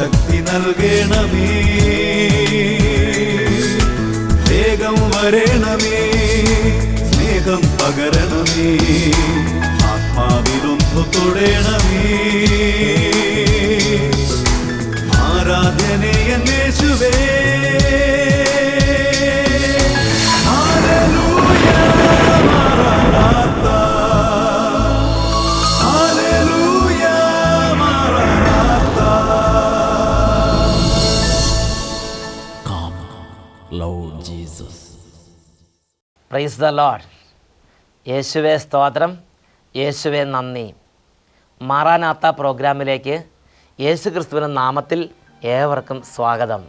ശക്തി നൽകണമേ, വേഗം വരണമേ, സ്നേഹം പകരണമേ, ആത്മാവിലൊന്നു തൊടണമേ. ആരാധനേ യേശുവേ, ഹല്ലേലൂയ മറനാഥാ, ഹല്ലേലൂയ മറനാഥാ. Come, Lord Jesus. Praise the lord. യേശുവേ സ്തോത്രം, യേശുവേ നന്ദി. മാറാനാത്ത പ്രോഗ്രാമിലേക്ക് യേശു ക്രിസ്തുവിൻ്റെ നാമത്തിൽ ഏവർക്കും സ്വാഗതം.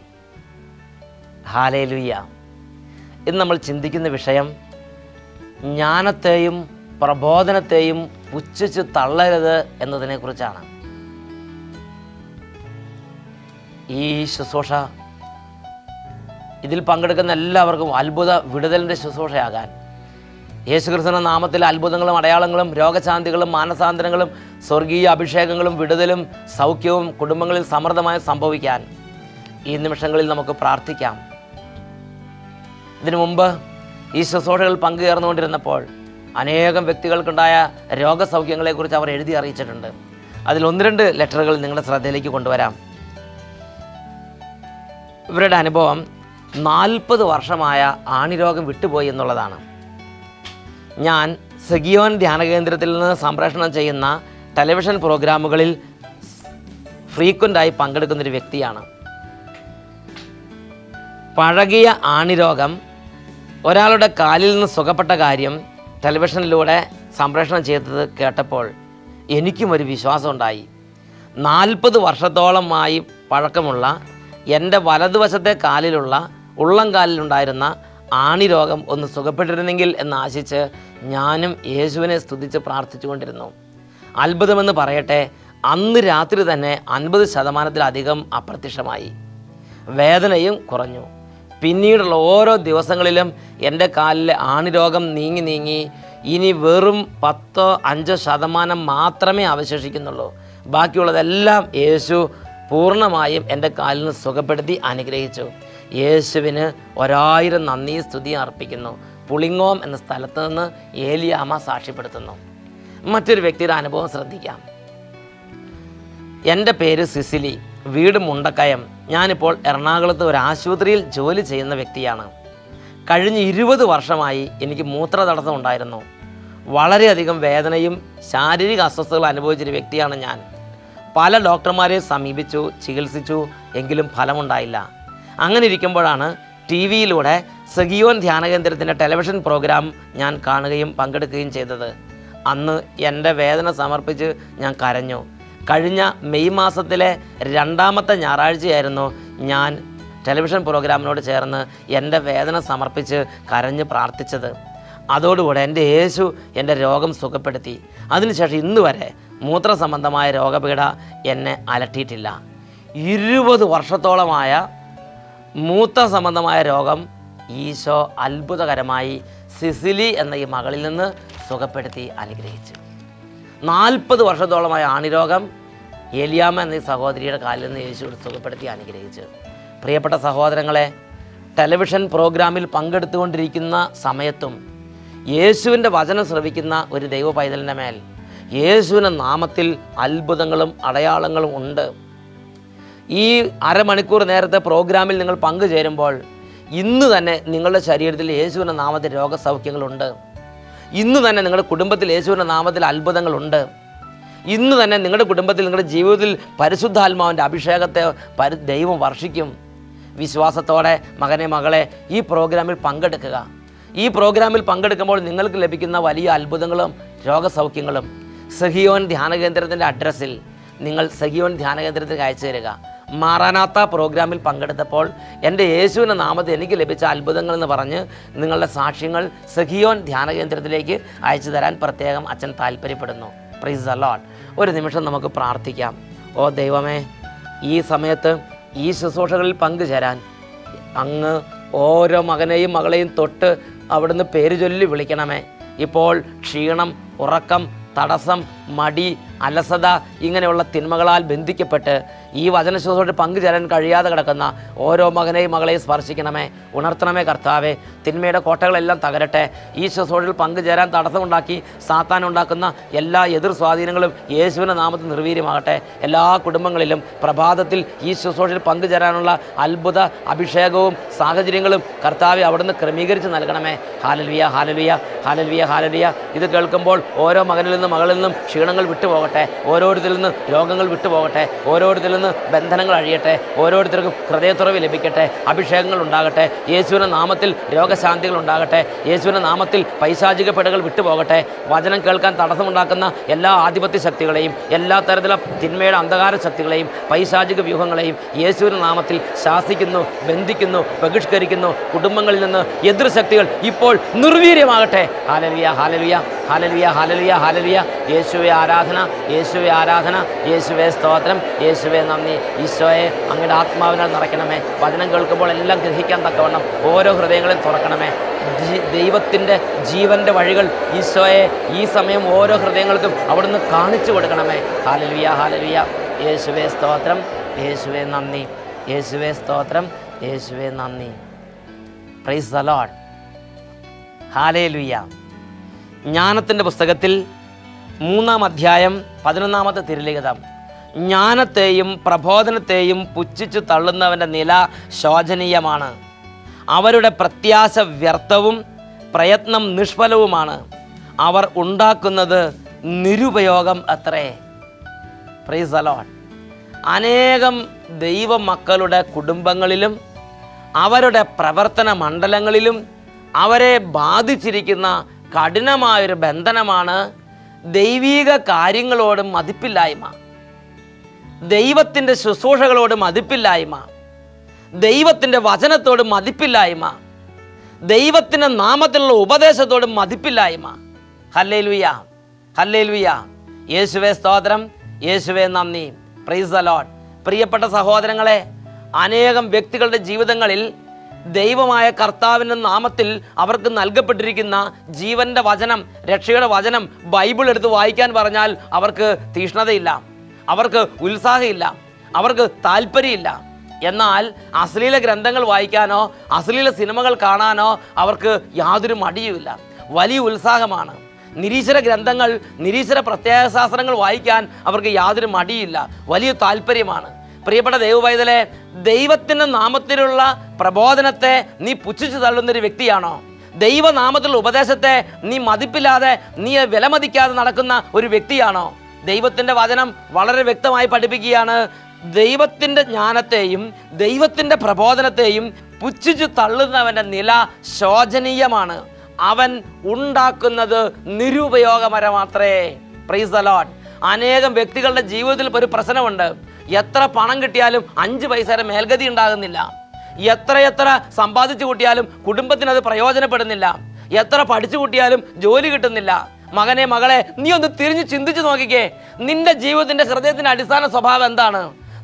ഹല്ലേലൂയ. ഇന്ന് നമ്മൾ ചിന്തിക്കുന്ന വിഷയം ജ്ഞാനത്തെയും പ്രബോധനത്തെയും പുച്ഛിച്ച് തള്ളരുത് എന്നതിനെക്കുറിച്ചാണ്. ഈ ശുശ്രൂഷ ഇതിൽ പങ്കെടുക്കുന്ന എല്ലാവർക്കും അത്ഭുത വിടുതലിൻ്റെ ശുശ്രൂഷയാകാൻ, യേശുക്രിസ്തുവിന്റെ നാമത്തിൽ അത്ഭുതങ്ങളും അടയാളങ്ങളും രോഗശാന്തികളും മാനസാന്തരങ്ങളും സ്വർഗീയ അഭിഷേകങ്ങളും വിടുതലും സൗഖ്യവും കുടുംബങ്ങളിൽ സമൃദ്ധമായി സംഭവിക്കാൻ ഈ നിമിഷങ്ങളിൽ നമുക്ക് പ്രാർത്ഥിക്കാം. ഇതിനു മുമ്പ് ഈ ശുശ്രൂഷകൾ പങ്കുചേർന്നുകൊണ്ടിരുന്നപ്പോൾ അനേകം വ്യക്തികൾക്കുണ്ടായ രോഗസൗഖ്യങ്ങളെക്കുറിച്ച് അവർ എഴുതി അറിയിച്ചിട്ടുണ്ട്. അതിൽ 1-2 ലെറ്ററുകൾ നിങ്ങളുടെ ശ്രദ്ധയിലേക്ക് കൊണ്ടുവരാം. ഇവരുടെ അനുഭവം 40 വർഷമായ ആണിരോഗം വിട്ടുപോയി എന്നുള്ളതാണ്. ഞാൻ സഗിയോൻ ധ്യാനകേന്ദ്രത്തിൽ നിന്ന് സംപ്രേഷണം ചെയ്യുന്ന ടെലിവിഷൻ പ്രോഗ്രാമുകളിൽ ഫ്രീക്വൻ്റായി പങ്കെടുക്കുന്നൊരു വ്യക്തിയാണ്. പഴകിയ ആണിരോഗം ഒരാളുടെ കാലിൽ നിന്ന് സുഖപ്പെട്ട കാര്യം ടെലിവിഷനിലൂടെ സംപ്രേഷണം ചെയ്തത് കേട്ടപ്പോൾ എനിക്കും ഒരു വിശ്വാസം ഉണ്ടായി. 40 വർഷത്തോളമായി പഴക്കമുള്ള എൻ്റെ വലതുവശത്തെ കാലിലുള്ള ഉള്ളംകാലിലുണ്ടായിരുന്ന ആണിരോഗം ഒന്ന് സുഖപ്പെട്ടിരുന്നെങ്കിൽ എന്നാശിച്ച് ഞാനും യേശുവിനെ സ്തുതിച്ച് പ്രാർത്ഥിച്ചു കൊണ്ടിരുന്നു. അത്ഭുതമെന്ന് പറയട്ടെ, അന്ന് രാത്രി തന്നെ 50% അപ്രത്യക്ഷമായി. വേദനയും കുറഞ്ഞു. പിന്നീടുള്ള ഓരോ ദിവസങ്ങളിലും എൻ്റെ കാലിലെ ആണിരോഗം നീങ്ങി ഇനി വെറും 10-5% മാത്രമേ അവശേഷിക്കുന്നുള്ളൂ. ബാക്കിയുള്ളതെല്ലാം യേശു പൂർണ്ണമായും എൻ്റെ കാലിന് സുഖപ്പെടുത്തി അനുഗ്രഹിച്ചു. യേശുവിന് 1000 നന്ദി സ്തുതി അർപ്പിക്കുന്നു. പുളിങ്ങോം എന്ന സ്ഥലത്ത് നിന്ന് ഏലിയാമ്മ സാക്ഷ്യപ്പെടുത്തുന്നു. മറ്റൊരു വ്യക്തിയുടെ അനുഭവം ശ്രദ്ധിക്കാം. എൻ്റെ പേര് സിസിലി, വീട് മുണ്ടക്കയം. ഞാനിപ്പോൾ എറണാകുളത്ത് ഒരു ആശുപത്രിയിൽ ജോലി ചെയ്യുന്ന വ്യക്തിയാണ്. കഴിഞ്ഞ 20 വർഷമായി എനിക്ക് മൂത്രതടസ്സം ഉണ്ടായിരുന്നു. വളരെയധികം വേദനയും ശാരീരിക അസ്വസ്ഥതകൾ അനുഭവിച്ചൊരു വ്യക്തിയാണ് ഞാൻ. പല ഡോക്ടർമാരെ സമീപിച്ചു, ചികിത്സിച്ചു, എങ്കിലും ഫലമുണ്ടായില്ല. അങ്ങനെ ഇരിക്കുമ്പോഴാണ് TV-യിലൂടെ സഗിയോൻ ധ്യാനകേന്ദ്രത്തിൻ്റെ ടെലിവിഷൻ പ്രോഗ്രാം ഞാൻ കാണുകയും പങ്കെടുക്കുകയും ചെയ്തത്. അന്ന് എൻ്റെ വേദന സമർപ്പിച്ച് ഞാൻ കരഞ്ഞു. കഴിഞ്ഞ മെയ് മാസത്തിലെ 2ാമത്തെ ഞായറാഴ്ചയായിരുന്നു ഞാൻ ടെലിവിഷൻ പ്രോഗ്രാമിനോട് ചേർന്ന് എൻ്റെ വേദന സമർപ്പിച്ച് കരഞ്ഞ് പ്രാർത്ഥിച്ചത്. അതോടുകൂടെ എൻ്റെ യേശു എൻ്റെ രോഗം സുഖപ്പെടുത്തി. അതിനുശേഷം ഇന്ന് വരെ മൂത്രസംബന്ധമായ രോഗപീഠ എന്നെ അലട്ടിയിട്ടില്ല. 20 വർഷത്തോളമായ മൂത്രസംബന്ധമായ രോഗം ഈശോ അത്ഭുതകരമായി സിസിലി എന്ന ഈ മകളിൽ നിന്ന് സുഖപ്പെടുത്തി അനുഗ്രഹിച്ചു. 40 വർഷത്തോളമായ ആണിരോഗം ഏലിയാമ്മ എന്ന ഈ സഹോദരിയുടെ കാലിൽ നിന്ന് യേശു സുഖപ്പെടുത്തി അനുഗ്രഹിച്ചു. പ്രിയപ്പെട്ട സഹോദരങ്ങളെ, ടെലിവിഷൻ പ്രോഗ്രാമിൽ പങ്കെടുത്തുകൊണ്ടിരിക്കുന്ന സമയത്തും യേശുവിൻ്റെ വചനം ശ്രവിക്കുന്ന ഒരു ദൈവ പൈതലിൻ്റെ മേൽ യേശുവിൻ്റെ നാമത്തിൽ അത്ഭുതങ്ങളും അടയാളങ്ങളും ഉണ്ട്. ഈ അരമണിക്കൂർ നേരത്തെ പ്രോഗ്രാമിൽ നിങ്ങൾ പങ്കുചേരുമ്പോൾ ഇന്ന് തന്നെ നിങ്ങളുടെ ശരീരത്തിൽ യേശുവിൻ്റെ നാമത്തിൽ രോഗസൗഖ്യങ്ങളുണ്ട്. ഇന്ന് തന്നെ നിങ്ങളുടെ കുടുംബത്തിൽ യേശുവിൻ്റെ നാമത്തിൽ അത്ഭുതങ്ങളുണ്ട്. ഇന്ന് തന്നെ നിങ്ങളുടെ കുടുംബത്തിൽ, നിങ്ങളുടെ ജീവിതത്തിൽ പരിശുദ്ധാത്മാവിൻ്റെ അഭിഷേകത്തെ ദൈവം വർഷിക്കും. വിശ്വാസത്തോടെ മകനെ, മകളെ, ഈ പ്രോഗ്രാമിൽ പങ്കെടുക്കുക. ഈ പ്രോഗ്രാമിൽ പങ്കെടുക്കുമ്പോൾ നിങ്ങൾക്ക് ലഭിക്കുന്ന വലിയ അത്ഭുതങ്ങളും രോഗസൗഖ്യങ്ങളും സഗിയോൻ ധ്യാനകേന്ദ്രത്തിൻ്റെ അഡ്രസ്സിൽ നിങ്ങൾ സഗിയോൻ ധ്യാനകേന്ദ്രത്തിൽ അയച്ചു തരിക. മാറാനാത്ത പ്രോഗ്രാമിൽ പങ്കെടുത്തപ്പോൾ എൻ്റെ യേശുവിൻ്റെ നാമത്തിൽ എനിക്ക് ലഭിച്ച അത്ഭുതങ്ങളെന്ന് പറഞ്ഞ് നിങ്ങളുടെ സാക്ഷ്യങ്ങൾ സഗിയോൻ ധ്യാനകേന്ദ്രത്തിലേക്ക് അയച്ചു തരാൻ പ്രത്യേകം അച്ഛൻ താല്പര്യപ്പെടുന്നു. Price the Lord. ഒരു നിമിഷം നമുക്ക് പ്രാർത്ഥിക്കാം. ഓ ദൈവമേ, ഈ സമയത്ത് ഈ ശുശ്രൂഷകളിൽ പങ്കുചേരാൻ അങ്ങ് ഓരോ മകനെയും മകളെയും തൊട്ട് അവിടുന്ന് പേര് ചൊല്ലി വിളിക്കണമേ. ഇപ്പോൾ ക്ഷീണം, ഉറക്കം, തടസ്സം, മടി, അലസത ഇങ്ങനെയുള്ള തിന്മകളാൽ ബന്ധിക്കപ്പെട്ട് ഈ വചന ശുശ്രൂഷയിൽ പങ്കുചേരാൻ കഴിയാതെ കിടക്കുന്ന ഓരോ മകനെയും മകളെയും സ്പർശിക്കണമേ, ഉണർത്തണമേ കർത്താവേ. തിന്മയുടെ കോട്ടകളെല്ലാം തകരട്ടെ. ഈ ശുശ്രൂഷയിൽ പങ്കുചേരാൻ തടസ്സമുണ്ടാക്കി സാത്താൻ ഉണ്ടാക്കുന്ന എല്ലാ എതിർ സ്വാധീനങ്ങളും യേശുവിൻ്റെ നാമത്തിൽ നിർവീര്യമാകട്ടെ. എല്ലാ കുടുംബങ്ങളിലും പ്രഭാതത്തിൽ ഈ ശുശ്രൂഷയിൽ പങ്കുചേരാനുള്ള അത്ഭുത അഭിഷേകവും സാഹചര്യങ്ങളും കർത്താവെ അവിടുന്ന് ക്രമീകരിച്ച് നൽകണമേ. ഹാലലുയ ഹാലലുയ ഹാലലുയ ഹാലലുയ. ഇത് കേൾക്കുമ്പോൾ ഓരോ മകനിൽ നിന്നും മകളിൽ നിന്നും ക്ഷീണങ്ങൾ വിട്ടുപോകട്ടെ, ഓരോരുത്തരിൽ നിന്ന് രോഗങ്ങൾ വിട്ടുപോകട്ടെ, ഓരോരുത്തരിൽ നിന്ന് ബന്ധനങ്ങൾ അഴിയട്ടെ, ഓരോരുത്തർക്കും ഹൃദയത്തുറവ് ലഭിക്കട്ടെ, അഭിഷേകങ്ങൾ ഉണ്ടാകട്ടെ. യേശുവിൻ്റെ നാമത്തിൽ രോഗശാന്തികൾ ഉണ്ടാകട്ടെ. യേശുവിൻ്റെ നാമത്തിൽ പൈശാചിക പെടകൾ വിട്ടുപോകട്ടെ. വചനം കേൾക്കാൻ തടസ്സമുണ്ടാക്കുന്ന എല്ലാ ആധിപത്യ ശക്തികളെയും, എല്ലാ തരത്തിലുള്ള തിന്മയുടെ അന്ധകാര ശക്തികളെയും, പൈശാചിക വ്യൂഹങ്ങളെയും യേശുവിൻ്റെ നാമത്തിൽ ശാസിക്കുന്നു, ബന്ധിക്കുന്നു, ബഹിഷ്കരിക്കുന്നു. കുടുംബങ്ങളിൽ നിന്ന് എതിർ ശക്തികൾ ഇപ്പോൾ നിർവീര്യമാകട്ടെ. ഹാലലുയ ഹാലലുയ ഹാലലുയ ഹാലലുയ ഹാലലുയ. യേശുവെ ആരാധന, യേശുവെ ആരാധന, യേശുവെ സ്തോത്രം, യേശുവെ നന്ദി. ഈശോയെ അങ്ങയുടെ ആത്മാവിനാൽ നിറയ്ക്കണമേ. വചനം കേൾക്കുമ്പോൾ എല്ലാം ഗ്രഹിക്കാൻ തക്കവണ്ണം ഓരോ ഹൃദയങ്ങളും തുറക്കണമേ. ദൈവത്തിൻ്റെ ജീവൻ്റെ വഴികൾ ഈശോയെ ഈ സമയം ഓരോ ഹൃദയങ്ങൾക്കും അവിടുന്ന് കാണിച്ചു കൊടുക്കണമേ. ഹാലലുയ ഹാലലുയ. യേശുവെ സ്തോത്രം, യേശുവെ നന്ദി, യേശുവെ സ്തോത്രം, യേശുവെ നന്ദി. Praise the Lord. ഹാലേലുയ. ജ്ഞാനത്തിൻ്റെ പുസ്തകത്തിൽ 3-ാം അധ്യായം 11-ാമത്തെ തിരുലിഖിതം. ജ്ഞാനത്തെയും പ്രബോധനത്തെയും പുച്ഛിച്ചു തള്ളുന്നവൻ്റെ നില ശോചനീയമാണ്. അവരുടെ പ്രത്യാശ വ്യർത്ഥവും പ്രയത്നം നിഷ്ഫലവുമാണ്. അവർ ഉണ്ടാക്കുന്നത് നിരുപയോഗം അത്രേ. Price the Lord. അനേകം ദൈവമക്കളുടെ കുടുംബങ്ങളിലും അവരുടെ പ്രവർത്തന മണ്ഡലങ്ങളിലും അവരെ ബാധിച്ചിരിക്കുന്ന കഠിനമായൊരു ബന്ധനമാണ് ദൈവീക കാര്യങ്ങളോട് മതിപ്പില്ലായ്മ, ദൈവത്തിൻ്റെ ശുശ്രൂഷകളോട് മതിപ്പില്ലായ്മ, ദൈവത്തിൻ്റെ വചനത്തോട് മതിപ്പില്ലായ്മ, ദൈവത്തിൻ്റെ നാമത്തിലുള്ള ഉപദേശത്തോട് മതിപ്പില്ലായ്മ. ഹല്ലേലൂയ ഹല്ലേലൂയ. യേശുവേ സ്തോത്രം, യേശുവേ നന്ദി. Praise the Lord. പ്രിയപ്പെട്ട സഹോദരങ്ങളെ, അനേകം വ്യക്തികളുടെ ജീവിതങ്ങളിൽ ദൈവമായ കർത്താവിൻ്റെ നാമത്തിൽ അവർക്ക് നൽകപ്പെട്ടിരിക്കുന്ന ജീവൻ്റെ വചനം, രക്ഷയുടെ വചനം, ബൈബിൾ എടുത്ത് വായിക്കാൻ പറഞ്ഞാൽ അവർക്ക് തീഷ്ണതയില്ല, അവർക്ക് ഉത്സാഹമില്ല, അവർക്ക് താല്പര്യമില്ല. എന്നാൽ അശ്ലീല ഗ്രന്ഥങ്ങൾ വായിക്കാനോ അശ്ലീല സിനിമകൾ കാണാനോ അവർക്ക് യാതൊരു മടിയുമില്ല, വലിയ ഉത്സാഹമാണ്. നിരീശ്വര ഗ്രന്ഥങ്ങൾ, നിരീശ്വര പ്രത്യയശാസ്ത്രങ്ങൾ വായിക്കാൻ അവർക്ക് യാതൊരു മടിയില്ല, വലിയ താല്പര്യമാണ്. പ്രിയപ്പെട്ട ദൈവപൈതലെ, ദൈവത്തിൻ്റെ നാമത്തിലുള്ള പ്രബോധനത്തെ നീ പുച്ഛിച്ചു തള്ളുന്നൊരു വ്യക്തിയാണോ? ദൈവനാമത്തിലുള്ള ഉപദേശത്തെ നീ മതിപ്പില്ലാതെ, നീ വിലമതിക്കാതെ നടക്കുന്ന ഒരു വ്യക്തിയാണോ? ദൈവത്തിൻ്റെ വചനം വളരെ വ്യക്തമായി പഠിപ്പിക്കുകയാണ്, ദൈവത്തിൻ്റെ ജ്ഞാനത്തെയും ദൈവത്തിൻ്റെ പ്രബോധനത്തെയും പുച്ഛിച്ചു തള്ളുന്നവൻ്റെ നില ശോചനീയമാണ്. അവൻ ഉണ്ടാക്കുന്നത് നിരുപയോഗമരമാത്രേ. Price the Lord. അനേകം വ്യക്തികളുടെ ജീവിതത്തിൽ ഒരു പ്രശ്നമുണ്ട്. എത്ര പണം കിട്ടിയാലും 5 പൈസയുടെ മേൽഗതി ഉണ്ടാകുന്നില്ല. എത്ര സമ്പാദിച്ചു കൂട്ടിയാലും കുടുംബത്തിനത് പ്രയോജനപ്പെടുന്നില്ല. എത്ര പഠിച്ചു കൂട്ടിയാലും ജോലി കിട്ടുന്നില്ല. മകനെ മകളെ, നീ ഒന്ന് തിരിഞ്ഞ് ചിന്തിച്ചു നോക്കിക്കേ, നിന്റെ ജീവിതത്തിൻ്റെ ഹൃദയത്തിൻ്റെ അടിസ്ഥാന സ്വഭാവം എന്താണ്?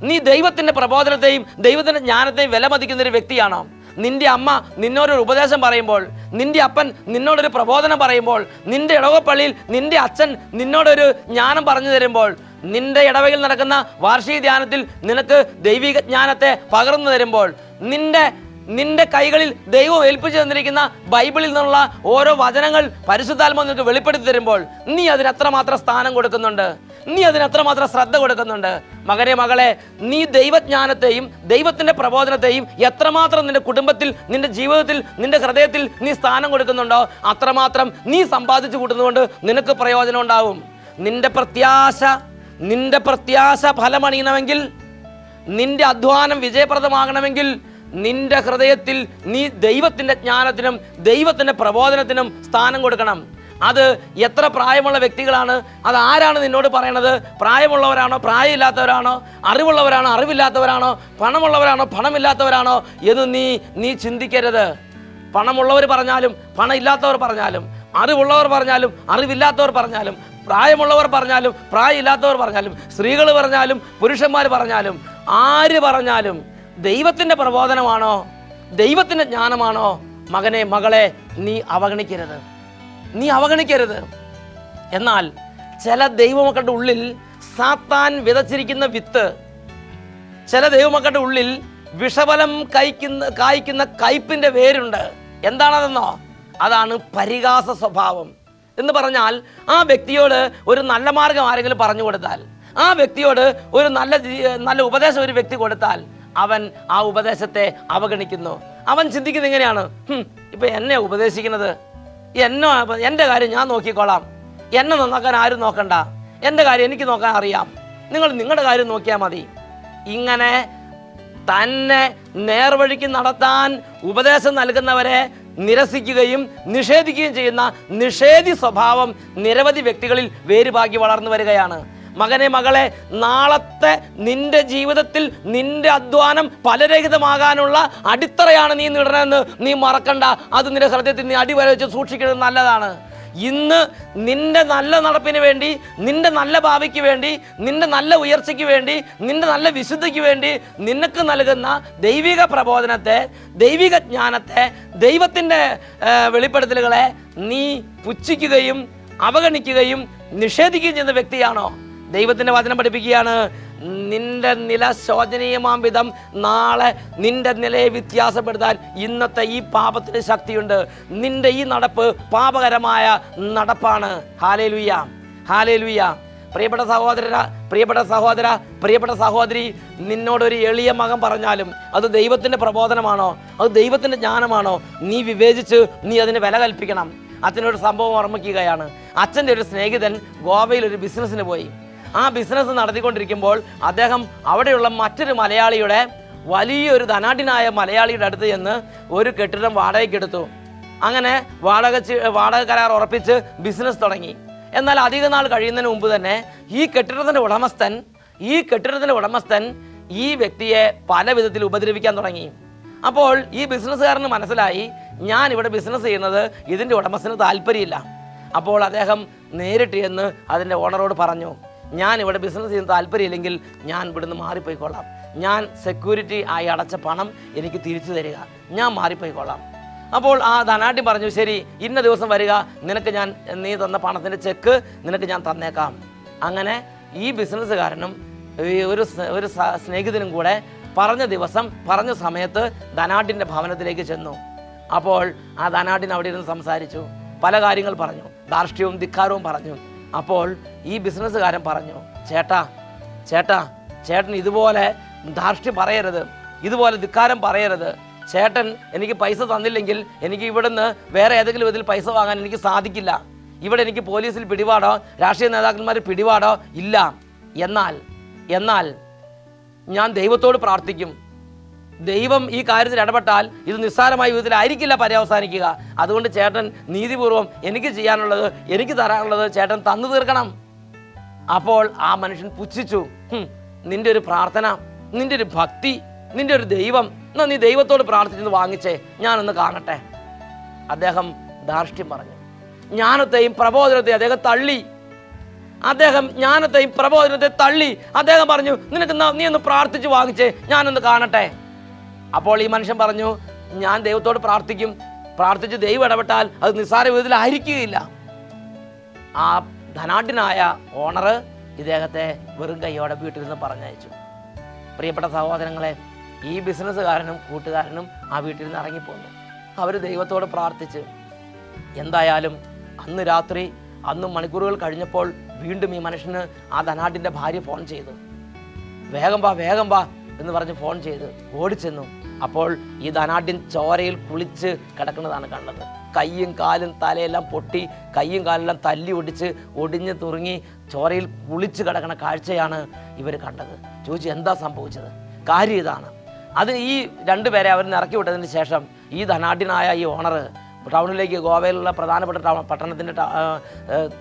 നീ ദൈവത്തിൻ്റെ പ്രബോധനത്തെയും ദൈവത്തിൻ്റെ ജ്ഞാനത്തെയും വിലമതിക്കുന്നൊരു വ്യക്തിയാണോ? നിന്റെ അമ്മ നിന്നോടൊരു ഉപദേശം പറയുമ്പോൾ, നിന്റെ അപ്പൻ നിന്നോടൊരു പ്രബോധനം പറയുമ്പോൾ, നിന്റെ ഇടവപ്പള്ളിയിൽ നിന്റെ അച്ഛൻ നിന്നോടൊരു ജ്ഞാനം പറഞ്ഞു തരുമ്പോൾ, നിന്റെ ഇടവകയിൽ നടക്കുന്ന വാർഷിക ധ്യാനത്തിൽ നിനക്ക് ദൈവിക ജ്ഞാനത്തെ പകർന്നു തരുമ്പോൾ, നിന്റെ കൈകളിൽ ദൈവം ഏൽപ്പിച്ചു തന്നിരിക്കുന്ന ബൈബിളിൽ നിന്നുള്ള ഓരോ വചനങ്ങൾ പരിശുദ്ധാത്മാവ് നിനക്ക് വെളിപ്പെടുത്തി തരുമ്പോൾ, നീ അതിന് എത്രമാത്രം സ്ഥാനം കൊടുക്കുന്നുണ്ട്? നീ അതിന് എത്രമാത്രം ശ്രദ്ധ കൊടുക്കുന്നുണ്ട്? മകനെ മകളെ, നീ ദൈവജ്ഞാനത്തെയും ദൈവത്തിൻ്റെ പ്രബോധനത്തെയും എത്രമാത്രം നിന്റെ കുടുംബത്തിൽ, നിന്റെ ജീവിതത്തിൽ, നിന്റെ ഹൃദയത്തിൽ നീ സ്ഥാനം കൊടുക്കുന്നുണ്ടോ, അത്രമാത്രം നീ സമ്പാദിച്ചു കൂട്ടുന്നതുകൊണ്ട് നിനക്ക് പ്രയോജനം ഉണ്ടാവും. നിന്റെ പ്രത്യാശ ഫലമണിയണമെങ്കിൽ, നിന്റെ അധ്വാനം വിജയപ്രദമാകണമെങ്കിൽ, നിന്റെ ഹൃദയത്തിൽ നീ ദൈവത്തിൻ്റെ ജ്ഞാനത്തിനും ദൈവത്തിൻ്റെ പ്രബോധനത്തിനും സ്ഥാനം കൊടുക്കണം. അത് എത്ര പ്രായമുള്ള വ്യക്തികളാണ്, അത് ആരാണ് നിന്നോട് പറയണത്? പ്രായമുള്ളവരാണോ പ്രായമില്ലാത്തവരാണോ? അറിവുള്ളവരാണോ അറിവില്ലാത്തവരാണോ? പണമുള്ളവരാണോ പണമില്ലാത്തവരാണോ എന്ന് നീ ചിന്തിക്കരുത്. പണമുള്ളവർ പറഞ്ഞാലും പണമില്ലാത്തവർ പറഞ്ഞാലും, അറിവുള്ളവർ പറഞ്ഞാലും അറിവില്ലാത്തവർ പറഞ്ഞാലും, പ്രായമുള്ളവർ പറഞ്ഞാലും പ്രായമില്ലാത്തവർ പറഞ്ഞാലും, സ്ത്രീകൾ പറഞ്ഞാലും പുരുഷന്മാർ പറഞ്ഞാലും, ആര് പറഞ്ഞാലും ദൈവത്തിൻ്റെ പ്രബോധനമാണോ, ദൈവത്തിൻ്റെ ജ്ഞാനമാണോ, മകനെ മകളെ, നീ അവഗണിക്കരുത്. എന്നാൽ ചില ദൈവമക്കളുടെ ഉള്ളിൽ സാത്താൻ വിതച്ചിരിക്കുന്ന വിത്ത് ചില ദൈവമക്കളുടെ ഉള്ളിൽ വിഷഫലം കായ്ക്കുന്ന കയ്പിൻ്റെ വേരുണ്ട്. എന്താണതെന്നോ? അതാണ് പരിഹാസ സ്വഭാവം. എന്ന് പറഞ്ഞാൽ ആ വ്യക്തിയോട് ഒരു നല്ല മാർഗം ആരെങ്കിലും പറഞ്ഞു കൊടുത്താൽ, ആ വ്യക്തിയോട് ഒരു നല്ല ഉപദേശം ഒരു വ്യക്തി കൊടുത്താൽ അവൻ ആ ഉപദേശത്തെ അവഗണിക്കുന്നു. അവൻ ചിന്തിക്കുന്നത് എങ്ങനെയാണ്? ഇപ്പം എന്നെ ഉപദേശിക്കുന്നത്, എൻ്റെ കാര്യം ഞാൻ നോക്കിക്കോളാം, എന്നെ നന്നാക്കാൻ ആരും നോക്കണ്ട, എൻ്റെ കാര്യം എനിക്ക് നോക്കാൻ അറിയാം, നിങ്ങളുടെ കാര്യം നോക്കിയാൽ മതി. ഇങ്ങനെ തന്നെ നേർവഴിക്ക് നടത്താൻ ഉപദേശം നൽകുന്നവരെ നിരസിക്കുകയും നിഷേധിക്കുകയും ചെയ്യുന്ന നിഷേധി സ്വഭാവം നിരവധി വ്യക്തികളിൽ വേരുപാകി വളർന്നു വരികയാണ്. മകനെ, മകളെ, നാളത്തെ നിന്റെ ജീവിതത്തിൽ നിന്റെ അധ്വാനം ഫലരഹിതമാകാനുള്ള അടിത്തറയാണ് നീ ഇടണമെന്ന് നീ മറക്കണ്ട. അത് നിന്റെ ഹൃദയത്തിൽ നീ അടിവരച്ച് സൂക്ഷിക്കുന്നത് നല്ലതാണ്. ഇന്ന് നിന്റെ നല്ല നടപ്പിന് വേണ്ടി, നിന്റെ നല്ല ഭാവിക്ക് വേണ്ടി, നിന്റെ നല്ല ഉയർച്ചയ്ക്ക് വേണ്ടി, നിന്റെ നല്ല വിശുദ്ധിക്ക് വേണ്ടി നിനക്ക് നൽകുന്ന ദൈവിക പ്രബോധനത്തെ, ദൈവിക ജ്ഞാനത്തെ, ദൈവത്തിൻ്റെ വെളിപ്പെടുത്തലുകളെ നീ പുച്ഛിക്കുകയും അവഗണിക്കുകയും നിഷേധിക്കുകയും ചെയ്യുന്ന വ്യക്തിയാണോ? ദൈവത്തിൻ്റെ വചനം പഠിപ്പിക്കുകയാണ്, നിന്റെ നില ശോചനീയമാം വിധം നാളെ നിന്റെ നിലയെ വ്യത്യാസപ്പെടുത്താൻ ഇന്നത്തെ ഈ പാപത്തിന് ശക്തിയുണ്ട്. നിന്റെ ഈ നടപ്പ് പാപകരമായ നടപ്പാണ്. Hallelujah, hallelujah. പ്രിയപ്പെട്ട സഹോദര, പ്രിയപ്പെട്ട സഹോദരി, നിന്നോടൊരു എളിയ മകൻ പറഞ്ഞാലും അത് ദൈവത്തിൻ്റെ പ്രബോധനമാണോ, അത് ദൈവത്തിൻ്റെ ജ്ഞാനമാണോ, നീ വിവേചിച്ച് നീ അതിന് വില കൽപ്പിക്കണം. അച്ഛനൊരു സംഭവം ഓർമ്മിക്കുകയാണ്. അച്ഛൻ്റെ ഒരു സ്നേഹിതൻ ഗോവയിൽ ഒരു ബിസിനസ്സിന് പോയി. ആ ബിസിനസ് നടത്തിക്കൊണ്ടിരിക്കുമ്പോൾ അദ്ദേഹം അവിടെയുള്ള മറ്റൊരു മലയാളിയുടെ, വലിയൊരു ധനാഢ്യനായ മലയാളിയുടെ അടുത്ത് ചെന്ന് ഒരു കെട്ടിടം വാടകയ്ക്കെടുത്തു. അങ്ങനെ വാടക കരാർ ഉറപ്പിച്ച് ബിസിനസ് തുടങ്ങി. എന്നാൽ അധിക നാൾ കഴിയുന്നതിന് മുമ്പ് തന്നെ ഈ കെട്ടിടത്തിൻ്റെ ഉടമസ്ഥൻ ഈ വ്യക്തിയെ പല വിധത്തിൽ ഉപദ്രവിക്കാൻ തുടങ്ങി. അപ്പോൾ ഈ ബിസിനസ്സുകാരന് മനസ്സിലായി, ഞാൻ ഇവിടെ ബിസിനസ് ചെയ്യുന്നത് ഇതിൻ്റെ ഉടമസ്ഥന് താല്പര്യമില്ല. അപ്പോൾ അദ്ദേഹം നേരിട്ട് ചെന്ന് അതിൻ്റെ ഓണറോട് പറഞ്ഞു, ഞാൻ ഇവിടെ ബിസിനസ് ചെയ്യുന്ന താല്പര്യമില്ലെങ്കിൽ ഞാൻ ഇവിടുന്ന് മാറിപ്പോയിക്കൊള്ളാം, ഞാൻ സെക്യൂരിറ്റി ആയി അടച്ച പണം എനിക്ക് തിരിച്ചു തരിക, ഞാൻ മാറിപ്പോയിക്കൊള്ളാം. അപ്പോൾ ആ ധനാഢ്യൻ പറഞ്ഞു, ശരി, ഇന്ന ദിവസം വരിക, നിനക്ക് നീ തന്ന പണത്തിൻ്റെ ചെക്ക് നിനക്ക് ഞാൻ തന്നേക്കാം. അങ്ങനെ ഈ ബിസിനസ്സുകാരനും ഒരു സ്നേഹിതനും കൂടെ പറഞ്ഞ സമയത്ത് ധനാഢ്യൻ്റെ ഭവനത്തിലേക്ക് ചെന്നു. അപ്പോൾ ആ ധനാഢ്യൻ അവിടെ ഇരുന്ന് സംസാരിച്ചു, പല കാര്യങ്ങൾ പറഞ്ഞു, ധാർഷ്ട്യവും ധിക്കാരവും പറഞ്ഞു. അപ്പോൾ ഈ ബിസിനസ്സുകാരൻ പറഞ്ഞു, ചേട്ടൻ ഇതുപോലെ ധാർഷ്ട്യം പറയരുത്, ഇതുപോലെ ധിക്കാരം പറയരുത്. ചേട്ടൻ എനിക്ക് പൈസ തന്നില്ലെങ്കിൽ എനിക്ക് ഇവിടുന്ന് വേറെ ഏതെങ്കിലും വിധത്തിൽ പൈസ വാങ്ങാൻ എനിക്ക് സാധിക്കില്ല. ഇവിടെ എനിക്ക് പോലീസിൽ പിടിപാടോ രാഷ്ട്രീയ നേതാക്കന്മാർ പിടിപാടോ ഇല്ല. എന്നാൽ ഞാൻ ദൈവത്തോട് പ്രാർത്ഥിക്കും. ദൈവം ഈ കാര്യത്തിൽ ഇടപെട്ടാൽ ഇത് നിസ്സാരമായ വിധത്തിലായിരിക്കില്ല പര്യവസാനിക്കുക. അതുകൊണ്ട് ചേട്ടൻ നീതിപൂർവം എനിക്ക് ചെയ്യാനുള്ളത്, എനിക്ക് തരാനുള്ളത് ചേട്ടൻ തന്നു തീർക്കണം. അപ്പോൾ ആ മനുഷ്യൻ പുച്ഛിച്ചു, നിന്റെ ഒരു പ്രാർത്ഥന, നിന്റെ ഒരു ഭക്തി, നിന്റെ ഒരു ദൈവം, എന്നാൽ നീ ദൈവത്തോട് പ്രാർത്ഥിച്ചെന്ന് വാങ്ങിച്ചേ, ഞാനൊന്ന് കാണട്ടെ. അദ്ദേഹം ധാർഷ്ട്യം പറഞ്ഞു. ജ്ഞാനത്തെയും പ്രബോധനത്തെയും അദ്ദേഹം തള്ളി. അദ്ദേഹം പറഞ്ഞു, നീ ഒന്ന് പ്രാർത്ഥിച്ച് വാങ്ങിച്ചേ, ഞാനൊന്ന് കാണട്ടെ. അപ്പോൾ ഈ മനുഷ്യൻ പറഞ്ഞു, ഞാൻ ദൈവത്തോട് പ്രാർത്ഥിച്ച് ദൈവം ഇടപെട്ടാൽ അത് നിസ്സാര വിധത്തിലായിരിക്കുകയില്ല. ആ ധനാഢ്യനായ ഓണർ ഇദ്ദേഹത്തെ വെറും കൈയോടെ വീട്ടിൽ നിന്ന് പറഞ്ഞയച്ചു. പ്രിയപ്പെട്ട സഹോദരങ്ങളെ, ഈ ബിസിനസ്സുകാരനും കൂട്ടുകാരനും ആ വീട്ടിൽ നിന്ന് ഇറങ്ങിപ്പോന്നു. അവർ ദൈവത്തോട് പ്രാർത്ഥിച്ച്. എന്തായാലും അന്ന് രാത്രി, മണിക്കൂറുകൾ കഴിഞ്ഞപ്പോൾ വീണ്ടും ഈ മനുഷ്യന് ആ ധനാഢ്യൻ്റെ ഭാര്യ ഫോൺ ചെയ്തു. വേഗം വാ എന്ന് പറഞ്ഞ് ഫോൺ ചെയ്ത് ഓടിച്ചെന്നു. അപ്പോൾ ഈ ധനാഢ്യൻ ചോരയിൽ കുളിച്ച് കിടക്കുന്നതാണ് കണ്ടത്. കയ്യും കാലും തലയെല്ലാം പൊട്ടി, കയ്യും കാലെല്ലാം തല്ലി ഒടിഞ്ഞ് തുറുങ്ങി ചോരയിൽ കുളിച്ച് കിടക്കുന്ന കാഴ്ചയാണ് ഇവർ കണ്ടത്. ചോദിച്ചു, എന്താ സംഭവിച്ചത്? കാര്യം ഇതാണ്. അത് ഈ രണ്ടുപേരെ അവർ ഇറക്കി വിട്ടതിന് ശേഷം ഈ ധനാഢ്യനായ ഈ ഓണർ ടൗണിലേക്ക്, ഗോവയിലുള്ള പ്രധാനപ്പെട്ട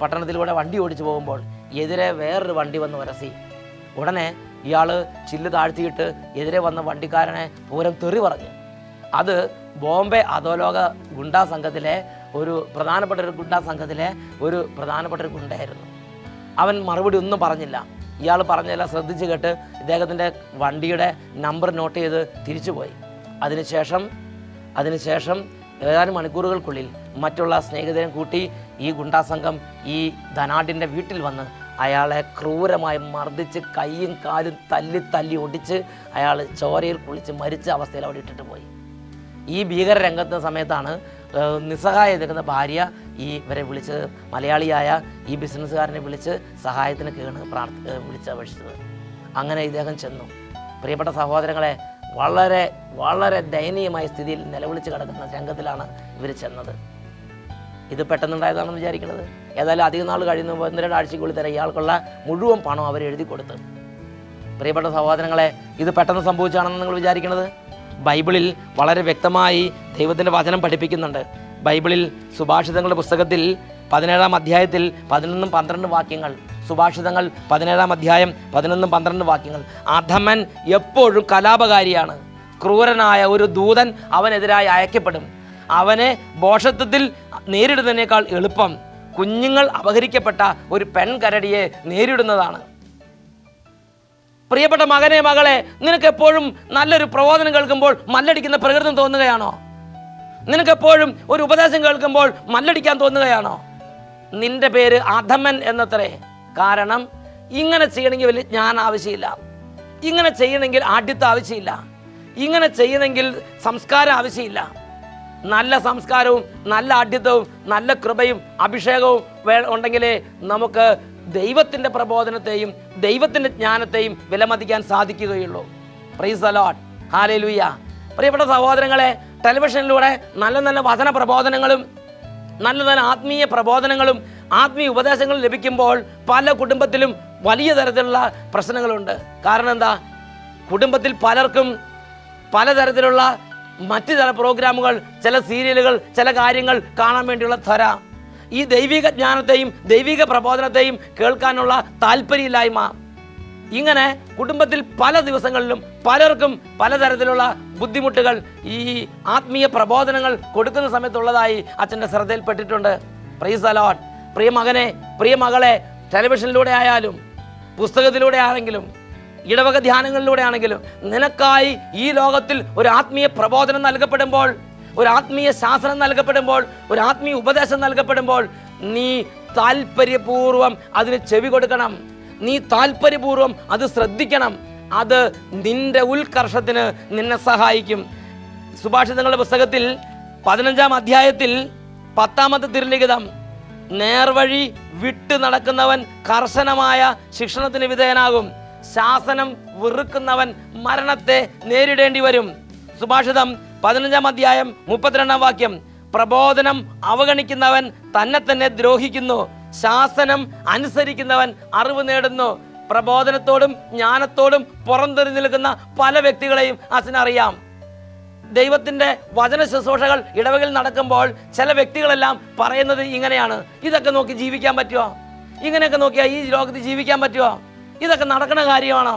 പട്ടണത്തിലൂടെ വണ്ടി ഓടിച്ചു പോകുമ്പോൾ എതിരെ വേറൊരു വണ്ടി വന്ന് ഉരസി. ഉടനെ ഇയാൾ ചില്ല് താഴ്ത്തിയിട്ട് എതിരെ വന്ന വണ്ടിക്കാരനെ പൂരം തെറി പറഞ്ഞു. അത് ബോംബെ അധോലോക ഗുണ്ടാ സംഘത്തിലെ ഒരു പ്രധാനപ്പെട്ട ഒരു ഗുണ്ടയായിരുന്നു. അവൻ മറുപടി ഒന്നും പറഞ്ഞില്ല. ഇയാൾ പറഞ്ഞതെല്ലാം ശ്രദ്ധിച്ച് കേട്ട് ഇദ്ദേഹത്തിൻ്റെ വണ്ടിയുടെ നമ്പർ നോട്ട് ചെയ്ത് തിരിച്ചുപോയി. അതിനുശേഷം ഏതാനും മണിക്കൂറുകൾക്കുള്ളിൽ മറ്റുള്ള സ്നേഹിതരെ കൂട്ടി ഈ ഗുണ്ടാ സംഘം ഈ ധനാഢ്യൻ്റെ വീട്ടിൽ വന്ന് അയാളെ ക്രൂരമായി മർദ്ദിച്ച് കൈയും കാലും തല്ലി ഒടിച്ച് അയാൾ ചോരയിൽ കുളിച്ച് മരിച്ച അവസ്ഥയിൽ അവിടെ ഇട്ടിട്ട് പോയി. ഈ ഭീകര രംഗത്തെ സമയത്താണ് നിസ്സഹായ നിൽക്കുന്ന ഭാര്യ ഇവരെ വിളിച്ച്, മലയാളിയായ ഈ ബിസിനസ്സുകാരനെ വിളിച്ച് സഹായത്തിന് വിളിച്ചപേക്ഷിച്ചത്. അങ്ങനെ ഇദ്ദേഹം ചെന്നു. പ്രിയപ്പെട്ട സഹോദരങ്ങളെ, വളരെ വളരെ ദയനീയമായ സ്ഥിതിയിൽ നിലവിളിച്ച് കിടക്കുന്ന രംഗത്തിലാണ് ഇവർ ചെന്നത്. ഇത് പെട്ടെന്നുണ്ടായതാണെന്ന് വിചാരിക്കുന്നത്. ഏതായാലും അധികം നാൾ കഴിയുമ്പോൾ 1-2 ആഴ്ചയ്ക്കുള്ളിൽ തന്നെ ഇയാൾക്കുള്ള മുഴുവൻ പണം അവർ എഴുതി കൊടുത്തു. പ്രിയപ്പെട്ട സഹോദരങ്ങളെ, ഇത് പെട്ടെന്ന് സംഭവിച്ചാണെന്ന് നിങ്ങൾ വിചാരിക്കുന്നത്? ബൈബിളിൽ വളരെ വ്യക്തമായി ദൈവത്തിൻ്റെ വചനം പഠിപ്പിക്കുന്നുണ്ട്. ബൈബിളിൽ സുഭാഷിതങ്ങളുടെ പുസ്തകത്തിൽ 17-ാം അധ്യായത്തിൽ 11-12 വാക്യങ്ങൾ, സുഭാഷിതങ്ങൾ 17-ാം അധ്യായം 11-12 വാക്യങ്ങൾ. അധമൻ എപ്പോഴും കലാപകാരിയാണ്. ക്രൂരനായ ഒരു ദൂതൻ അവനെതിരായി അയക്കപ്പെടും. അവനെ ഭോഷത്വത്തിൽ നേരിടുന്നതിനേക്കാൾ എളുപ്പം കുഞ്ഞുങ്ങൾ അപഹരിക്കപ്പെട്ട ഒരു പെൺകരടിയെ നേരിടുന്നതാണ്. പ്രിയപ്പെട്ട മകനെ, മകളെ, നിനക്കെപ്പോഴും നല്ലൊരു പ്രബോധനം കേൾക്കുമ്പോൾ മല്ലടിക്കുന്ന പ്രകൃതം തോന്നുകയാണോ? നിനക്കെപ്പോഴും ഒരു ഉപദേശം കേൾക്കുമ്പോൾ മല്ലടിക്കാൻ തോന്നുകയാണോ? നിന്റെ പേര് അധമൻ എന്നത്രേ. കാരണം ഇങ്ങനെ ചെയ്യണമെങ്കിൽ വലിയ ജ്ഞാനം ആവശ്യമില്ല, ഇങ്ങനെ ചെയ്യണമെങ്കിൽ ആഢ്യത്വം ആവശ്യമില്ല, ഇങ്ങനെ ചെയ്യണമെങ്കിൽ സംസ്കാരം ആവശ്യമില്ല. നല്ല സംസ്കാരവും നല്ല ആഢ്യത്വവും നല്ല കൃപയും അഭിഷേകവും ഉണ്ടെങ്കിലേ നമുക്ക് ദൈവത്തിൻ്റെ പ്രബോധനത്തെയും ദൈവത്തിൻ്റെ ജ്ഞാനത്തെയും വിലമതിക്കാൻ സാധിക്കുകയുള്ളൂ. Price the lord, hallelujah. പ്രിയപ്പെട്ട സഹോദരങ്ങളെ, ടെലിവിഷനിലൂടെ നല്ല നല്ല വചന പ്രബോധനങ്ങളും നല്ല നല്ല ആത്മീയ പ്രബോധനങ്ങളും ആത്മീയ ഉപദേശങ്ങളും ലഭിക്കുമ്പോൾ പല കുടുംബത്തിലും വലിയ തരത്തിലുള്ള പ്രശ്നങ്ങളുണ്ട്. കാരണം എന്താ? കുടുംബത്തിൽ പലർക്കും പലതരത്തിലുള്ള മറ്റു ചില പ്രോഗ്രാമുകൾ, ചില സീരിയലുകൾ, ചില കാര്യങ്ങൾ കാണാൻ വേണ്ടിയുള്ള ത്വര, ഈ ദൈവിക ജ്ഞാനത്തെയും ദൈവിക പ്രബോധനത്തെയും കേൾക്കാനുള്ള താല്പര്യമില്ലായ്മ, ഇങ്ങനെ കുടുംബത്തിൽ പല ദിവസങ്ങളിലും പലർക്കും പലതരത്തിലുള്ള ബുദ്ധിമുട്ടുകൾ ഈ ആത്മീയ പ്രബോധനങ്ങൾ കൊടുക്കുന്ന സമയത്തുള്ളതായി അച്ഛൻ്റെ ശ്രദ്ധയിൽപ്പെട്ടിട്ടുണ്ട്. Praise the lord. പ്രിയ മകനെ, പ്രിയ മകളെ, ടെലിവിഷനിലൂടെ ആയാലും പുസ്തകത്തിലൂടെ ആണെങ്കിലും ഇടവക ധ്യാനങ്ങളിലൂടെ ആണെങ്കിലും നിനക്കായി ഈ ലോകത്തിൽ ഒരു ആത്മീയ പ്രബോധനം നൽകപ്പെടുമ്പോൾ, ഒരു ആത്മീയ ശാസനം നൽകപ്പെടുമ്പോൾ, ഒരു ആത്മീയ ഉപദേശം നൽകപ്പെടുമ്പോൾ നീ താല്പര്യപൂർവം അതിന് ചെവി കൊടുക്കണം. നീ താല്പര്യപൂർവം അത് ശ്രദ്ധിക്കണം. അത് നിന്റെ ഉത്കർഷത്തിന് നിന്നെ സഹായിക്കും. സുഭാഷിതങ്ങളുടെ പുസ്തകത്തിൽ 15-ാം അധ്യായത്തിൽ 10-ാമത്തെ തിരുലിഖിതം, നേർവഴി വിട്ടു നടക്കുന്നവൻ കർശനമായ ശിക്ഷണത്തിന് വിധേയനാകും, ശാസനം വെറുക്കുന്നവൻ മരണത്തെ നേരിടേണ്ടി വരും. സുഭാഷിതം 15-ാം അധ്യായം 32-ാം വാക്യം, പ്രബോധനം അവഗണിക്കുന്നവൻ തന്നെ തന്നെ ദ്രോഹിക്കുന്നു, ശാസനം അനുസരിക്കുന്നവൻ അറിവ് നേടുന്നു. പ്രബോധനത്തോടും ജ്ഞാനത്തോടും പുറംതെറി നിൽക്കുന്ന പല വ്യക്തികളെയും അച്ഛനറിയാം. ദൈവത്തിൻ്റെ വചന ശുശ്രൂഷകൾ ഇടവകളിൽ നടക്കുമ്പോൾ ചില വ്യക്തികളെല്ലാം പറയുന്നത് ഇങ്ങനെയാണ്: ഇതൊക്കെ നോക്കി ജീവിക്കാൻ പറ്റുമോ? ഇങ്ങനെയൊക്കെ നോക്കിയാൽ ഈ ലോകത്ത് ജീവിക്കാൻ പറ്റുമോ? ഇതൊക്കെ നടക്കുന്ന കാര്യമാണോ?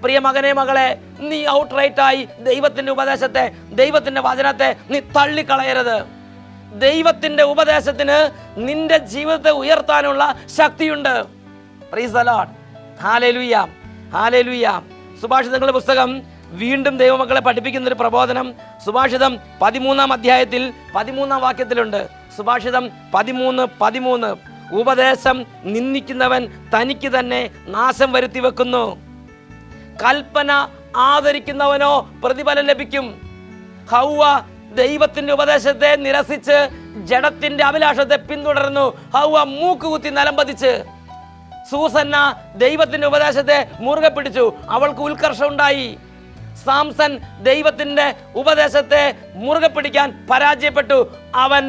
പ്രിയ മകനെ, മകളെ, നീ ഔട്ട്റൈറ്റായി ദൈവത്തിൻ്റെ ഉപദേശത്തെ, ദൈവത്തിൻ്റെ വചനത്തെ നീ തള്ളിക്കളയരുത്. ദൈവത്തിൻ്റെ ഉപദേശത്തിന് നിന്റെ ജീവിതത്തെ ഉയർത്താനുള്ള ശക്തിയുണ്ട്. പ്രൈസ് ദി ലോർഡ്, ഹല്ലേലൂയ, ഹല്ലേലൂയ. സുഭാഷിതങ്ങളുടെ പുസ്തകം വീണ്ടും ദൈവമക്കളെ പഠിപ്പിക്കുന്ന ഒരു പ്രബോധനം സുഭാഷിതം 13-ാം അധ്യായത്തിൽ 13-ാം വാക്യത്തിലുണ്ട്. സുഭാഷിതം 13:13, ഉപദേശം നിന്ദിക്കുന്നവൻ തനിക്ക് തന്നെ നാശം വരുത്തി വെക്കുന്നു, കൽപ്പന ആദരിക്കുന്നവനോ പ്രതിഫലം ലഭിക്കും. ഹൗവ ദൈവത്തിന്റെ ഉപദേശത്തെ നിരസിച്ച് ജഡത്തിന്റെ അഭിലാഷത്തെ പിന്തുടർന്നു. ഹൗവ മൂക്കുകുത്തി നിലം പതിച്ച്. സൂസന്ന ദൈവത്തിന്റെ ഉപദേശത്തെ മുറുകെ പിടിച്ചു, അവൾക്ക് ഉത്കർഷം ഉണ്ടായി. സാംസൺ ദൈവത്തിന്റെ ഉപദേശത്തെ മുറുകെ പിടിക്കാൻ പരാജയപ്പെട്ടു, അവൻ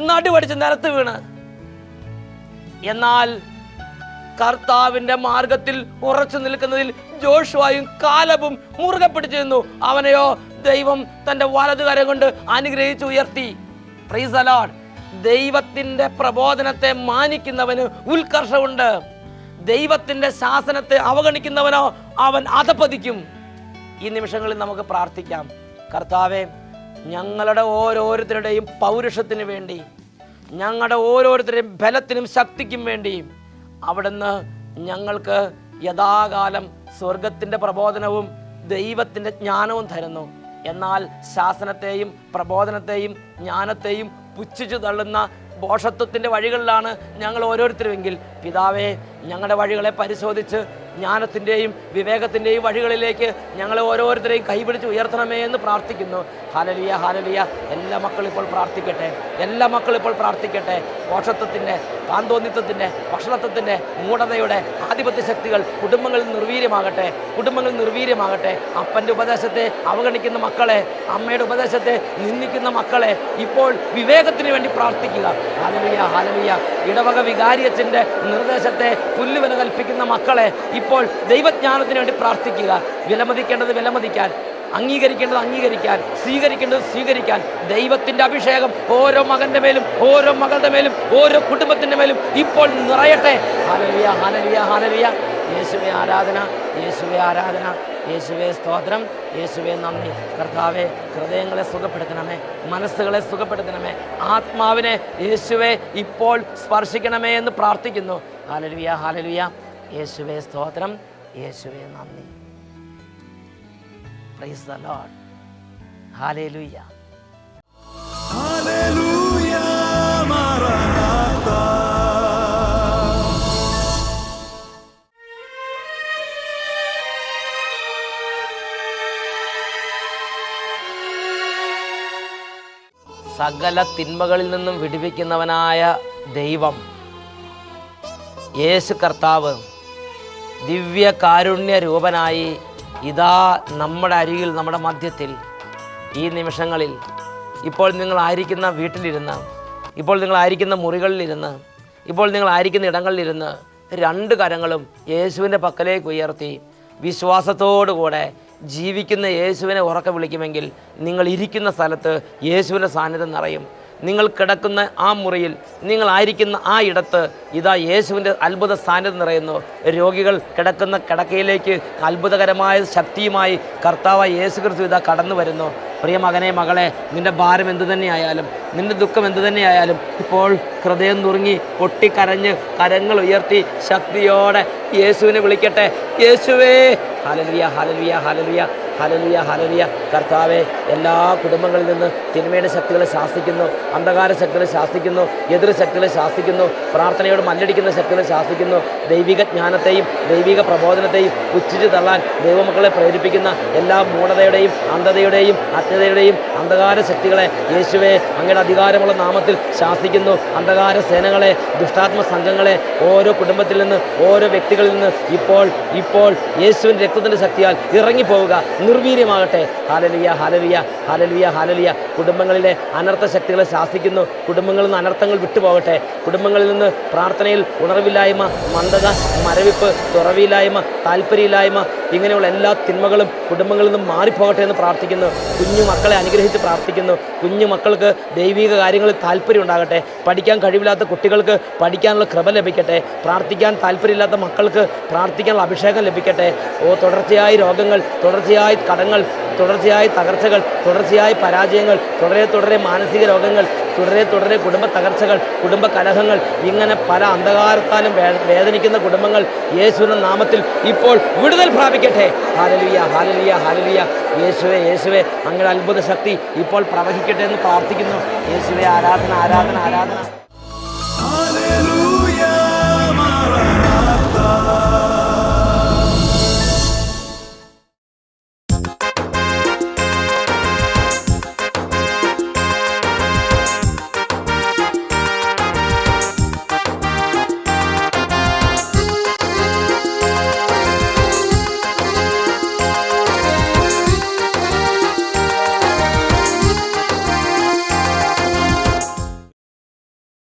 നടുവടിച്ച് നിലത്ത് വീണ്. എന്നാൽ കർത്താവിന്റെ മാർഗത്തിൽ ഉറച്ചു നിൽക്കുന്നതിൽ ജോഷുവയും കാലബും മുറുകെ പിടിച്ചിരുന്നു. അവനെയോ ദൈവം തന്റെ വലതുകരം കൊണ്ട് അനുഗ്രഹിച്ചു ഉയർത്തി. Price the Lord. ദൈവത്തിന്റെ പ്രബോധനത്തെ മാനിക്കുന്നവന് ഉത്കർഷമുണ്ട്. ദൈവത്തിന്റെ ശാസനത്തെ അവഗണിക്കുന്നവനോ അവൻ അധപതിക്കും. ഈ നിമിഷങ്ങളിൽ നമുക്ക് പ്രാർത്ഥിക്കാം. കർത്താവേ, ഞങ്ങളുടെ ഓരോരുത്തരുടെയും പൗരുഷത്തിന് വേണ്ടി, ഞങ്ങളുടെ ഓരോരുത്തരുടെയും ബലത്തിനും ശക്തിക്കും വേണ്ടി അവിടുന്ന് ഞങ്ങൾക്ക് യഥാകാലം സ്വർഗത്തിൻ്റെ പ്രബോധനവും ദൈവത്തിൻ്റെ ജ്ഞാനവും തരുന്നു. എന്നാൽ ശാസനത്തെയും പ്രബോധനത്തെയും ജ്ഞാനത്തെയും പുച്ഛിച്ചു തള്ളുന്ന ഭോഷത്വത്തിൻ്റെ വഴികളിലാണ് ഞങ്ങൾ ഓരോരുത്തരുമെങ്കിൽ പിതാവേ, ഞങ്ങളുടെ വഴികളെ പരിശോധിച്ച് ജ്ഞാനത്തിൻ്റെയും വിവേകത്തിൻ്റെയും വഴികളിലേക്ക് ഞങ്ങളെ ഓരോരുത്തരെയും കൈപിടിച്ച് ഉയർത്തണമേ എന്ന് പ്രാർത്ഥിക്കുന്നു. ഹല്ലേലൂയ, ഹല്ലേലൂയ. എല്ലാ മക്കളും ഇപ്പോൾ പ്രാർത്ഥിക്കട്ടെ, എല്ലാ മക്കളും ഇപ്പോൾ പ്രാർത്ഥിക്കട്ടെ. ഭോഷത്വത്തിൻ്റെ, കാന്തോന്നിത്വത്തിൻ്റെ, ഭക്ഷണത്വത്തിൻ്റെ, മൂഢതയുടെ ആധിപത്യ ശക്തികൾ കുടുംബങ്ങളിൽ നിർവീര്യമാകട്ടെ, കുടുംബങ്ങളിൽ നിർവീര്യമാകട്ടെ. അപ്പൻ്റെ ഉപദേശത്തെ അവഗണിക്കുന്ന മക്കളെ, അമ്മയുടെ ഉപദേശത്തെ നിന്ദിക്കുന്ന മക്കളെ ഇപ്പോൾ വിവേകത്തിന് വേണ്ടി പ്രാർത്ഥിക്കുക. Hallelujah, hallelujah. ഇടവക വികാരിയച്ഛൻ്റെ നിർദ്ദേശത്തെ പുല്ലുവില കൽപ്പിക്കുന്ന മക്കളെ ഇപ്പോൾ ദൈവജ്ഞാനത്തിന് വേണ്ടി പ്രാർത്ഥിക്കുക. വിലമതിക്കേണ്ടത് വിലമതിക്കാൻ, അംഗീകരിക്കേണ്ടത് അംഗീകരിക്കാൻ, സ്വീകരിക്കേണ്ടത് സ്വീകരിക്കാൻ ദൈവത്തിൻ്റെ അഭിഷേകം ഓരോ മകൻ്റെ മേലും, ഓരോ മകളുടെ മേലും, ഓരോ കുടുംബത്തിൻ്റെ മേലും ഇപ്പോൾ നിറയട്ടെ. ഹല്ലേലൂയ, ഹല്ലേലൂയ, ഹല്ലേലൂയ. യേശുവേ ആരാധന, യേശുവേ ആരാധന, യേശുവേ സ്തോത്രം, യേശുവേ നന്ദി. കർത്താവേ, ഹൃദയങ്ങളെ സുഖപ്പെടുത്തണമേ, മനസ്സുകളെ സുഖപ്പെടുത്തണമേ, ആത്മാവിനെ യേശുവേ ഇപ്പോൾ സ്പർശിക്കണമേ എന്ന് പ്രാർത്ഥിക്കുന്നു. ഹല്ലേലൂയ, ഹല്ലേലൂയ. യേശുവേ സ്തോത്രം, യേശുവേ നന്ദി. Praise the lord. ഹല്ലേലൂയ. ഹല്ലേലൂയ, മാറാനാത്ത. സകല തിന്മകളിൽ നിന്നും വിടുവിക്കുന്നവനായ ദൈവം യേശു കർത്താവ് ദിവ്യ കാരുണ്യ രൂപനായി ഇതാ നമ്മുടെ അരികിൽ, നമ്മുടെ മധ്യത്തിൽ ഈ നിമിഷങ്ങളിൽ ഇപ്പോൾ നിങ്ങളായിരിക്കുന്ന വീട്ടിലിരുന്ന്, ഇപ്പോൾ നിങ്ങളായിരിക്കുന്ന മുറികളിലിരുന്ന്, ഇപ്പോൾ നിങ്ങളായിരിക്കുന്ന ഇടങ്ങളിലിരുന്ന് രണ്ട് കരങ്ങളും യേശുവിൻ്റെ പക്കലേക്ക് ഉയർത്തി വിശ്വാസത്തോടുകൂടെ ജീവിക്കുന്ന യേശുവിനെ ഉറക്കെ വിളിക്കുമെങ്കിൽ നിങ്ങൾ ഇരിക്കുന്ന സ്ഥലത്ത് യേശുവിൻ്റെ സാന്നിധ്യം നിറയും. നിങ്ങൾ കിടക്കുന്ന ആ മുറിയിൽ, നിങ്ങളായിരിക്കുന്ന ആ ഇടത്ത് ഇതാ യേശുവിൻ്റെ അത്ഭുത സാന്നിധ്യം നിറയുന്നു. രോഗികൾ കിടക്കുന്ന കിടക്കയിലേക്ക് അത്ഭുതകരമായ ശക്തിയുമായി കർത്താവ് യേശു ക്രിസ്തു ഇതാ കടന്നു വരുന്നു. പ്രിയ മകനെ, മകളെ, നിൻ്റെ ഭാരം എന്തു തന്നെയായാലും, നിൻ്റെ ദുഃഖം എന്തു തന്നെയായാലും ഇപ്പോൾ ഹൃദയം നുറുങ്ങി പൊട്ടിക്കരഞ്ഞ് കരങ്ങൾ ഉയർത്തി ശക്തിയോടെ യേശുവിനെ വിളിക്കട്ടെ. യേശുവേ. ഹല്ലേലൂയ, ഹല്ലേലൂയ, ഹല്ലേലൂയ, ഹല്ലേലൂയ, ഹല്ലേലൂയ. കർത്താവേ, എല്ലാ കുടുംബങ്ങളിൽ നിന്ന് തിന്മയുടെ ശക്തികളെ ശാസിക്കുന്നു, അന്ധകാര ശക്തികളെ ശാസിക്കുന്നു, എതിർ ശക്തികളെ ശാസിക്കുന്നു, പ്രാർത്ഥനയോട് മല്ലടിക്കുന്ന ശക്തികളെ ശാസിക്കുന്നു. ദൈവിക ജ്ഞാനത്തെയും ദൈവിക പ്രബോധനത്തെയും പുച്ഛിച്ച് തള്ളാൻ ദൈവമക്കളെ പ്രേരിപ്പിക്കുന്ന എല്ലാ മൂഢതയുടെയും അന്ധതയുടെയും അജ്ഞതയുടെയും അന്ധകാര ശക്തികളെ യേശുവേ അങ്ങയുടെ അധികാരമുള്ള നാമത്തിൽ ശാസിക്കുന്നു. അന്ധകാര സേനകളെ, ദുഷ്ടാത്മ സംഘങ്ങളെ ഓരോ കുടുംബത്തിൽ നിന്ന്, ഓരോ വ്യക്തികളിൽ നിന്ന് ഇപ്പോൾ യേശുവിൻ്റെ രക്തത്തിൻ്റെ ശക്തിയാൽ ഇറങ്ങിപ്പോവുക, നിർവീര്യമാകട്ടെ. ഹല്ലേലൂയ, ഹല്ലേലൂയ, ഹല്ലേലൂയ, ഹല്ലേലൂയ. കുടുംബങ്ങളിലെ അനർത്ഥ ശക്തികളെ ശാസിക്കുന്നു. കുടുംബങ്ങളിൽ നിന്ന് അനർത്ഥങ്ങൾ വിട്ടുപോകട്ടെ. കുടുംബങ്ങളിൽ നിന്ന് പ്രാർത്ഥനയിൽ ഉണർവില്ലായ്മ, മന്ദത, മരവിപ്പ്, തുറവിയില്ലായ്മ, താല്പര്യമില്ലായ്മ, ഇങ്ങനെയുള്ള എല്ലാ തിന്മകളും കുടുംബങ്ങളിൽ നിന്നും മാറിപ്പോകട്ടെ എന്ന് പ്രാർത്ഥിക്കുന്നു. കുഞ്ഞു മക്കളെ അനുഗ്രഹിച്ച് പ്രാർത്ഥിക്കുന്നു. കുഞ്ഞു മക്കൾക്ക് ദൈവിക കാര്യങ്ങളിൽ താല്പര്യം ഉണ്ടാകട്ടെ. പഠിക്കാൻ കഴിവില്ലാത്ത കുട്ടികൾക്ക് പഠിക്കാനുള്ള കൃപ ലഭിക്കട്ടെ. പ്രാർത്ഥിക്കാൻ താല്പര്യമില്ലാത്ത മക്കൾക്ക് പ്രാർത്ഥിക്കാനുള്ള അഭിഷേകം ലഭിക്കട്ടെ. തുടർച്ചയായി രോഗങ്ങൾ, തുടർച്ചയായി കടങ്ങൾ, തുടർച്ചയായി തകർച്ചകൾ, തുടർച്ചയായി പരാജയങ്ങൾ, തുടരെ മാനസിക രോഗങ്ങൾ, തുടരെ കുടുംബ തകർച്ചകൾ, കുടുംബ കലഹങ്ങൾ, ഇങ്ങനെ പല അന്ധകാരത്താലും വേദനിക്കുന്ന കുടുംബങ്ങൾ യേശുവിൻ്റെ നാമത്തിൽ ഇപ്പോൾ വിടുതൽ പ്രാപിക്കട്ടെ. ഹല്ലേലൂയ, ഹല്ലേലൂയ, ഹല്ലേലൂയ. യേശുവേ, യേശുവേ അങ്ങയുടെ അത്ഭുത ശക്തി ഇപ്പോൾ പ്രവഹിക്കട്ടെ എന്ന് പ്രാർത്ഥിക്കുന്നു. യേശുവേ ആരാധന, ആരാധന, ആരാധന.